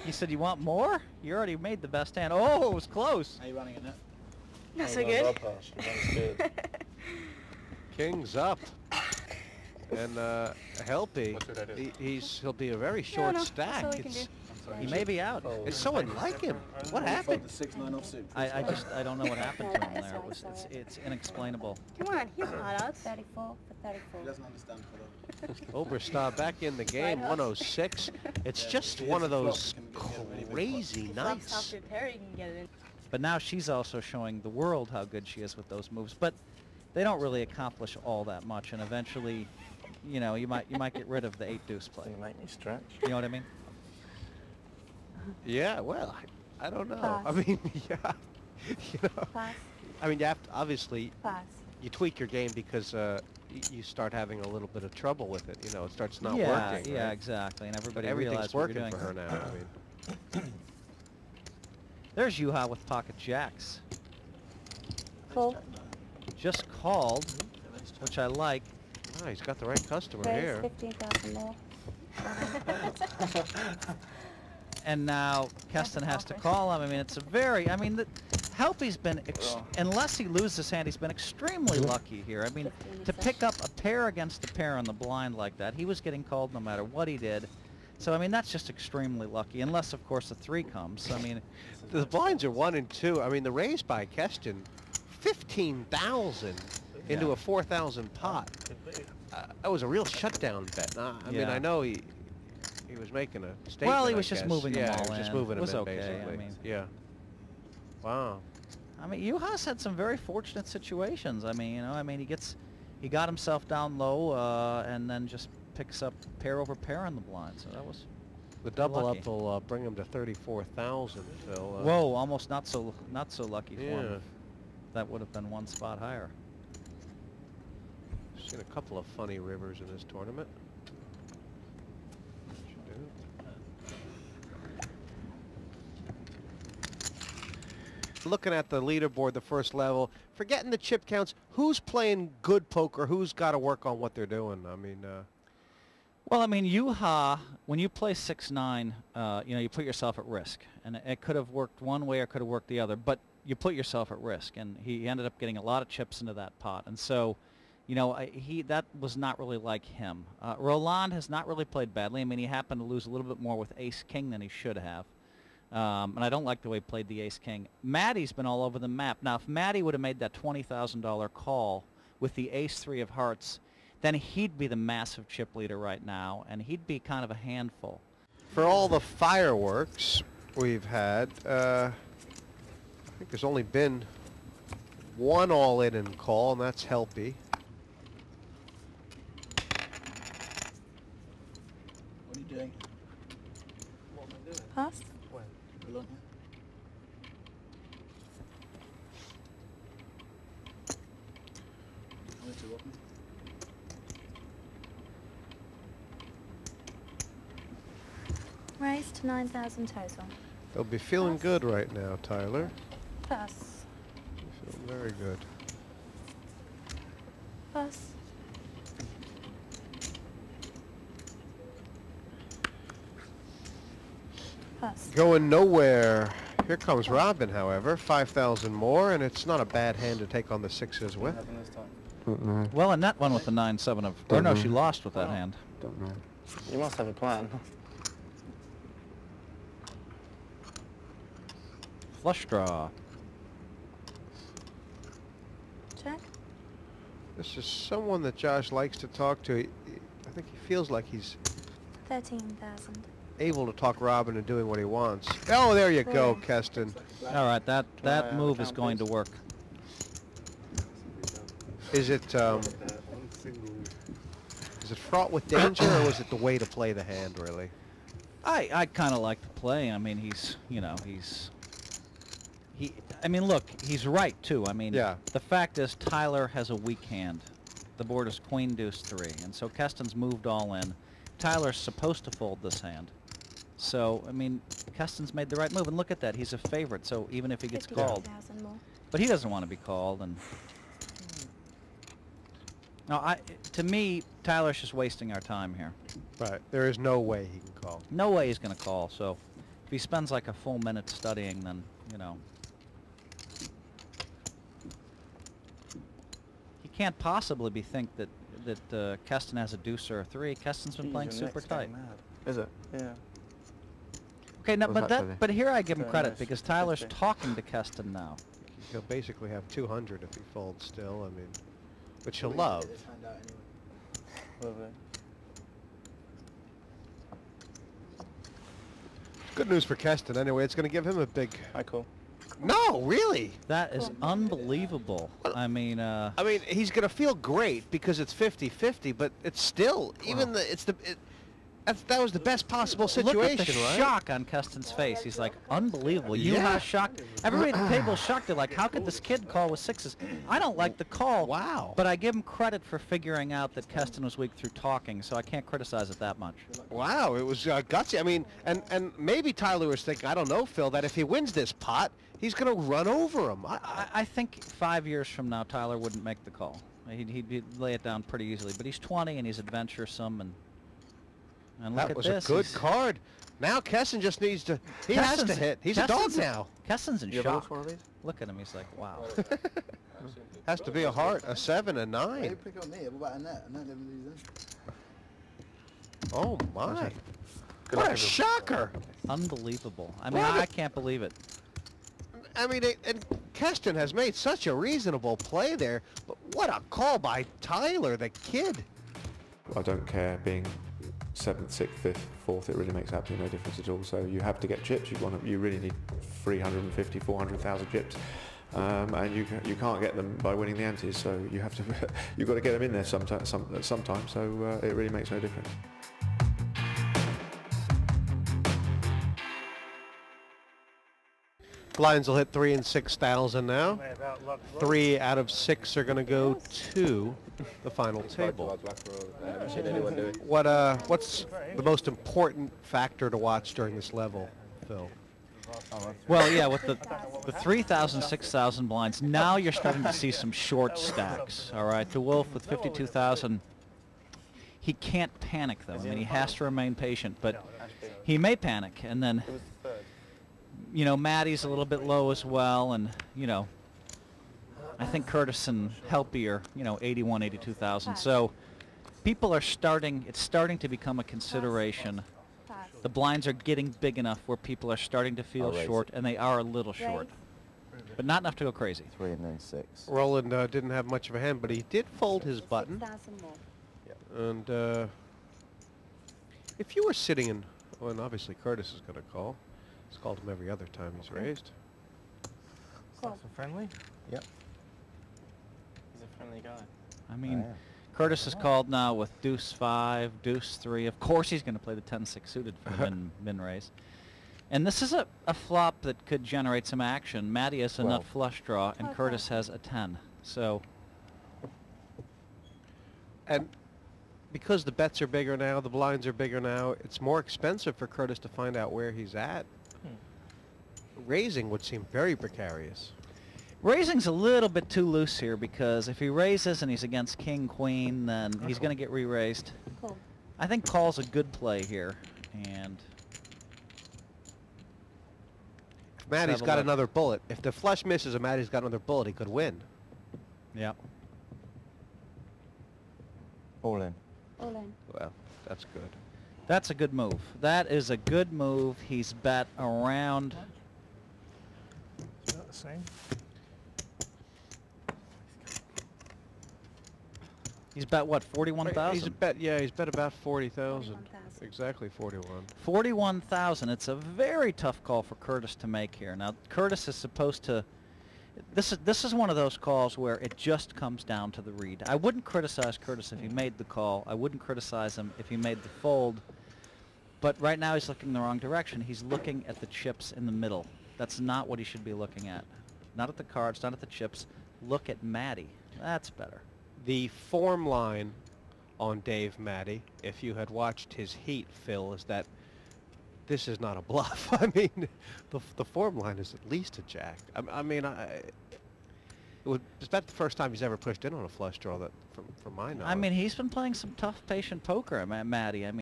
You said you want more? You already made the best hand. Oh, it was close. Are you running it now? Not so good. King's up. And Helpy, he'll be a very short stack. He may be out. It's so unlike him. What happened? I don't know what happened to him there. It's inexplainable. Come on, he's not us. 34 for 34. He doesn't understand Oberstar back in the game, 106. It's just one of those crazy nights. But now she's also showing the world how good she is with those moves. But they don't really accomplish all that much, and eventually, you know, you might get rid of the 8-deuce play. You might need stretch. You know what I mean? Yeah, well, I don't know. Pass. I mean, yeah, you know. Pass. I mean, you have to, obviously, Pass. you tweak your game because you start having a little bit of trouble with it. You know, it starts not Yeah, working. yeah, right? exactly. And everybody Everything's realizes what you're working doing. for her now. I mean, There's Yuha with pocket jacks. Call. Just called, which I like. oh, he's got the right customer Raise here. 15,000 more. And now Keston has to call him. I mean, it's a very, I mean, Helpy's been, unless he loses his hand, he's been extremely lucky here. I mean, to pick up a pair against a pair on the blind like that, he was getting called no matter what he did. So, I mean, that's just extremely lucky, unless, of course, the 3 comes. I mean, The blinds are 1 and 2. I mean, the raise by Keston, 15,000 into a 4,000 pot. That was a real shutdown bet. I mean, I know he was making a statement. well, he was I just guess. moving them all he was just in. moving It was them in, okay, basically. I mean. Yeah. Wow. I mean, Yuha's had some very fortunate situations. I mean, you know, I mean, he got himself down low and then just picks up pair over pair on the blind. So that was The double lucky. up will bring him to 34,000, Phil. Whoa, almost not so lucky for Yeah. him. That would have been 1 spot higher. Seen a couple of funny rivers in this tournament. Looking at the leaderboard, the first level, forgetting the chip counts, who's playing good poker, who's got to work on what they're doing? I mean, Well, I mean, Yuha, when you play 6-9, you know, you put yourself at risk. And it could have worked one way or could have worked the other, but you put yourself at risk. And he ended up getting a lot of chips into that pot. And so, you know, that was not really like him. Roland has not really played badly. I mean, he happened to lose a little bit more with ace-king than he should have. And I don't like the way he played the ace-king. Matty's been all over the map. Now, if Matty would have made that $20,000 call with the ace-3 of hearts, then he'd be the massive chip leader right now, and he'd be kind of a handful. for all the fireworks we've had, I think there's only been one all-in and call, and that's Helpy. What are you doing? Pass. Alone? Only 2 open. Raise to 9,000 total. They'll be feeling good right now, Tyler. Pass. Feeling very good. Pass. Pass. Going nowhere. Here comes Robin, however. 5,000 more, and it's not a bad hand to take on the sixes with. What happened this time? Well, Annette won with the 9-7 of... Or no, she lost with that hand. Don't know. You must have a plan. Flush draw. Check. This is someone that Josh likes to talk to. I think he feels like he's 13,000. able to talk Robin into doing what he wants. Oh, there you go, Yeah. Keston. All right, that move is count, going to please? work. Is it fraught with danger, or was it the way to play the hand, really? I kind of like the play. I mean, he's, you know, I mean, look, he's right, too. I mean, Yeah. the fact is Tyler has a weak hand. The board is queen, deuce, 3, and so Keston's moved all in. Tyler's supposed to fold this hand. So, I mean, Keston's made the right move, and look at that. He's a favorite, so even if he gets called. 58,000 more. But he doesn't want to be called, and... No, to me, Tyler's just wasting our time here. Right. There is no way he can call. No way he's going to call. So if he spends like a full minute studying, then, you know. He can't possibly think that Keston has a deuce or a three. Keston's been playing super tight. Is it? Yeah. Okay, no, What was that, but here I give him Very credit nice. because Tyler's 50. talking to Keston now. He'll basically have 200 if he folds still. I mean, which he'll We love. get this hand out anyway. Will be. Good news for Keston anyway. It's going to give him a big... I call. No, really? That is unbelievable. I mean, He's going to feel great because it's 50-50, but it's still, even that was the best possible situation, look at the right? shock on Keston's face. He's like, unbelievable. Yeah. Shocked. Everybody at the table is shocked. They're like, how could this kid call with sixes? I don't like the call. Wow. But I give him credit for figuring out that Keston was weak through talking, so I can't criticize it that much. Wow, it was gutsy. I mean, and maybe Tyler was thinking, I don't know, Phil, that if he wins this pot, he's going to run over him. I think 5 years from now, Tyler wouldn't make the call. He'd lay it down pretty easily. But he's 20 and he's adventuresome, and look That at was this. a good card. Now Keston just needs to, he has to hit. He's a dog Keston's- now. Keston's in You ever looked shock. for one of these? Look at him. He's like, wow. Has to be a heart, a 7, a Hey, 9. pick up me. What about a net? A net never loses. Oh my. Good What luck a with it. shocker. Unbelievable. I mean, What a- I can't believe it. I mean, and Keston has made such a reasonable play there, but what a call by Tyler, the kid. I don't care being 7th, 6th, 5th, 4th, it really makes absolutely no difference at all. So you have to get chips. You really need 350, 400,000 chips. And you can't get them by winning the antes, so you have to you've got to get them in there sometime, so it really makes no difference. Blinds will hit 3 and 6,000 now. 3 out of 6 are going to go to the final table. What's the most important factor to watch during this level, Phil? Well, yeah, with the 3,000, 6,000 blinds, now you're starting to see some short stacks, all right? The Wolf with 52,000, he can't panic, though. I mean, he has to remain patient, but he may panic, and then, you know, Matty's a little bit low as well, and, you know, I think Curtis and Helpy are, you know, 81, 82,000. So people are it's starting to become a consideration. The blinds are getting big enough where people are starting to feel short, and they are a little short. But not enough to go crazy. 3 and then 6. Roland didn't have much of a hand, but he did fold his button. 6,000 more. And if you were sitting in, well, and obviously Curtis is going to call. He's called him every other time he's raised. Cool. Friendly? Yep. He's a friendly guy. I mean, Curtis is called now with deuce 5, deuce 3. Of course he's going to play the 10-6 suited for the min raise. And this is a flop that could generate some action. Matty has a nut flush draw, and Curtis has a 10. So, And because the bets are bigger now, the blinds are bigger now, it's more expensive for Curtis to find out where he's at. Raising would seem very precarious. raising's a little bit too loose here, because if he raises and he's against king, queen, then he's going to get re-raised. Cool. I think call's a good play here, and If Matty's have a got look. another bullet, if the flush misses and Matty's got another bullet, he could win. yeah. All in. All in. Well, that's good. That's a good move. That is a good move. He's bet around. Is that the same? He's bet what, He's 41,000? bet, yeah, he's bet about 40,000. 41,000. Exactly 41. 41,000. It's a very tough call for Curtis to make here. Now, Curtis is supposed to. This is one of those calls where it just comes down to the read. I wouldn't criticize Curtis if he made the call. I wouldn't criticize him if he made the fold. But right now he's looking the wrong direction. He's looking at the chips in the middle. That's not what he should be looking at. Not at the cards, not at the chips. Look at Matty. That's better. The form line on Dave Matty, if you had watched his heat, Phil, is that this is not a bluff. I mean, the form line is at least a jack. It's about the first time he's ever pushed in on a flush draw, that from my knowledge. I mean, he's been playing some tough, patient poker, Matty. I mean.